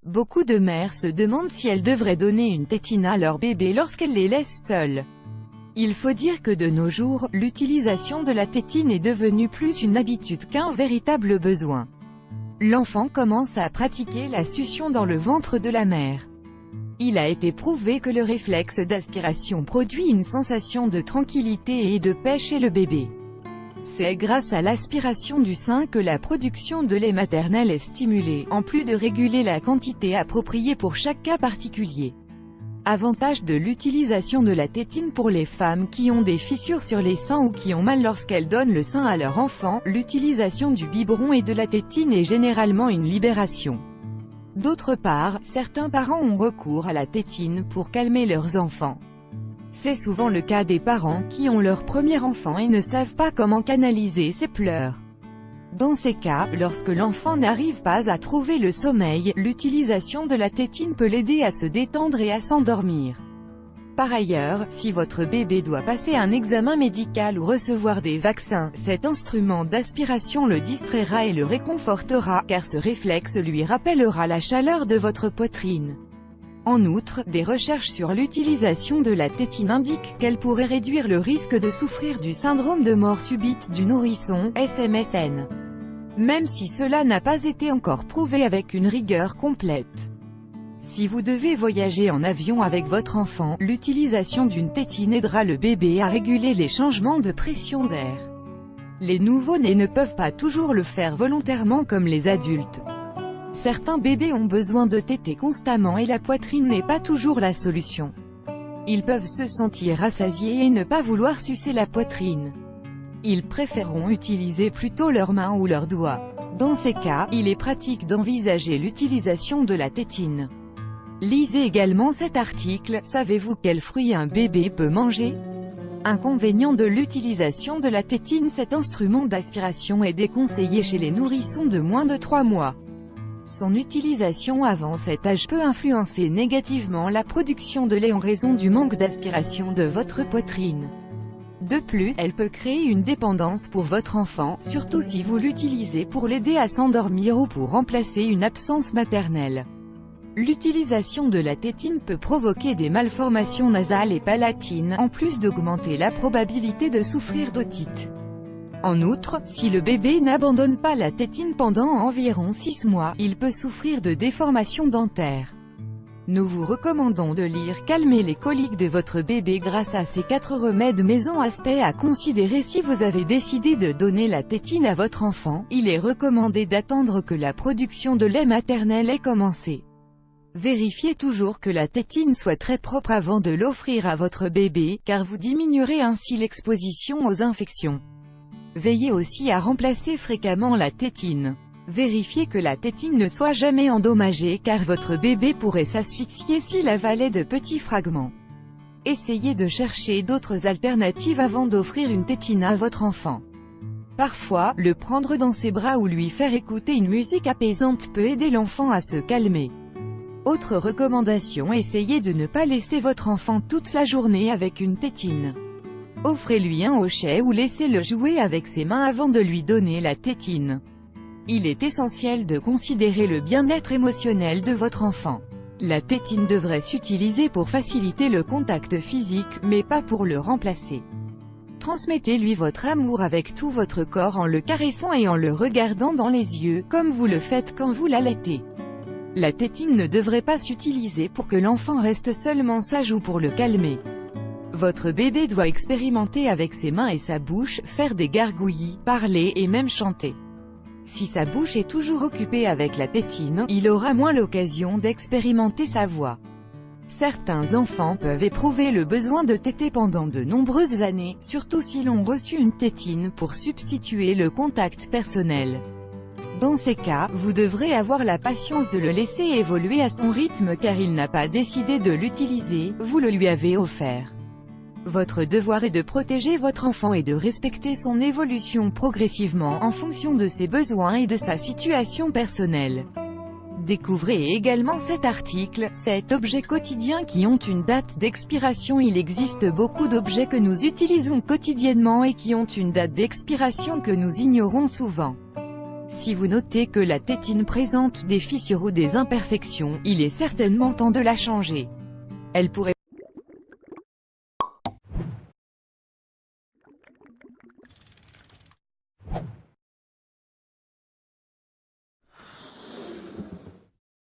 Beaucoup de mères se demandent si elles devraient donner une tétine à leur bébé lorsqu'elles les laissent seuls. Il faut dire que de nos jours, l'utilisation de la tétine est devenue plus une habitude qu'un véritable besoin. L'enfant commence à pratiquer la succion dans le ventre de la mère. Il a été prouvé que le réflexe d'aspiration produit une sensation de tranquillité et de paix chez le bébé. C'est grâce à l'aspiration du sein que la production de lait maternel est stimulée, en plus de réguler la quantité appropriée pour chaque cas particulier. Avantage de l'utilisation de la tétine pour les femmes qui ont des fissures sur les seins ou qui ont mal lorsqu'elles donnent le sein à leur enfant. L'utilisation du biberon et de la tétine est généralement une libération. D'autre part, certains parents ont recours à la tétine pour calmer leurs enfants. C'est souvent le cas des parents qui ont leur premier enfant et ne savent pas comment canaliser ses pleurs. Dans ces cas, lorsque l'enfant n'arrive pas à trouver le sommeil, l'utilisation de la tétine peut l'aider à se détendre et à s'endormir. Par ailleurs, si votre bébé doit passer un examen médical ou recevoir des vaccins, cet instrument d'aspiration le distraira et le réconfortera, car ce réflexe lui rappellera la chaleur de votre poitrine. En outre, des recherches sur l'utilisation de la tétine indiquent qu'elle pourrait réduire le risque de souffrir du syndrome de mort subite du nourrisson, SMSN. Même si cela n'a pas été encore prouvé avec une rigueur complète. Si vous devez voyager en avion avec votre enfant, l'utilisation d'une tétine aidera le bébé à réguler les changements de pression d'air. Les nouveau-nés ne peuvent pas toujours le faire volontairement comme les adultes. Certains bébés ont besoin de téter constamment et la poitrine n'est pas toujours la solution. Ils peuvent se sentir rassasiés et ne pas vouloir sucer la poitrine. Ils préféreront utiliser plutôt leurs mains ou leurs doigts. Dans ces cas, il est pratique d'envisager l'utilisation de la tétine. Lisez également cet article. Savez-vous quels fruits un bébé peut manger? Inconvénient de l'utilisation de la tétine. Cet instrument d'aspiration est déconseillé chez les nourrissons de moins de 3 mois. Son utilisation avant cet âge peut influencer négativement la production de lait en raison du manque d'aspiration de votre poitrine. De plus, elle peut créer une dépendance pour votre enfant, surtout si vous l'utilisez pour l'aider à s'endormir ou pour remplacer une absence maternelle. L'utilisation de la tétine peut provoquer des malformations nasales et palatines, en plus d'augmenter la probabilité de souffrir d'otite. En outre, si le bébé n'abandonne pas la tétine pendant environ 6 mois, il peut souffrir de déformations dentaires. Nous vous recommandons de lire Calmer les coliques de votre bébé grâce à ces 4 remèdes maison. Aspect à considérer si vous avez décidé de donner la tétine à votre enfant, il est recommandé d'attendre que la production de lait maternel ait commencé. Vérifiez toujours que la tétine soit très propre avant de l'offrir à votre bébé, car vous diminuerez ainsi l'exposition aux infections. Veillez aussi à remplacer fréquemment la tétine. Vérifiez que la tétine ne soit jamais endommagée car votre bébé pourrait s'asphyxier s'il avalait de petits fragments. Essayez de chercher d'autres alternatives avant d'offrir une tétine à votre enfant. Parfois, le prendre dans ses bras ou lui faire écouter une musique apaisante peut aider l'enfant à se calmer. Autre recommandation, essayez de ne pas laisser votre enfant toute la journée avec une tétine. Offrez-lui un hochet ou laissez-le jouer avec ses mains avant de lui donner la tétine. Il est essentiel de considérer le bien-être émotionnel de votre enfant. La tétine devrait s'utiliser pour faciliter le contact physique, mais pas pour le remplacer. Transmettez-lui votre amour avec tout votre corps en le caressant et en le regardant dans les yeux, comme vous le faites quand vous l'allaitez. La tétine ne devrait pas s'utiliser pour que l'enfant reste seulement sage ou pour le calmer. Votre bébé doit expérimenter avec ses mains et sa bouche, faire des gargouillis, parler et même chanter. Si sa bouche est toujours occupée avec la tétine, il aura moins l'occasion d'expérimenter sa voix. Certains enfants peuvent éprouver le besoin de téter pendant de nombreuses années, surtout s'ils ont reçu une tétine pour substituer le contact personnel. Dans ces cas, vous devrez avoir la patience de le laisser évoluer à son rythme car il n'a pas décidé de l'utiliser, vous le lui avez offert. Votre devoir est de protéger votre enfant et de respecter son évolution progressivement en fonction de ses besoins et de sa situation personnelle. Découvrez également cet article, 7 objets quotidiens qui ont une date d'expiration. Il existe beaucoup d'objets que nous utilisons quotidiennement et qui ont une date d'expiration que nous ignorons souvent. Si vous notez que la tétine présente des fissures ou des imperfections, il est certainement temps de la changer. Elle pourrait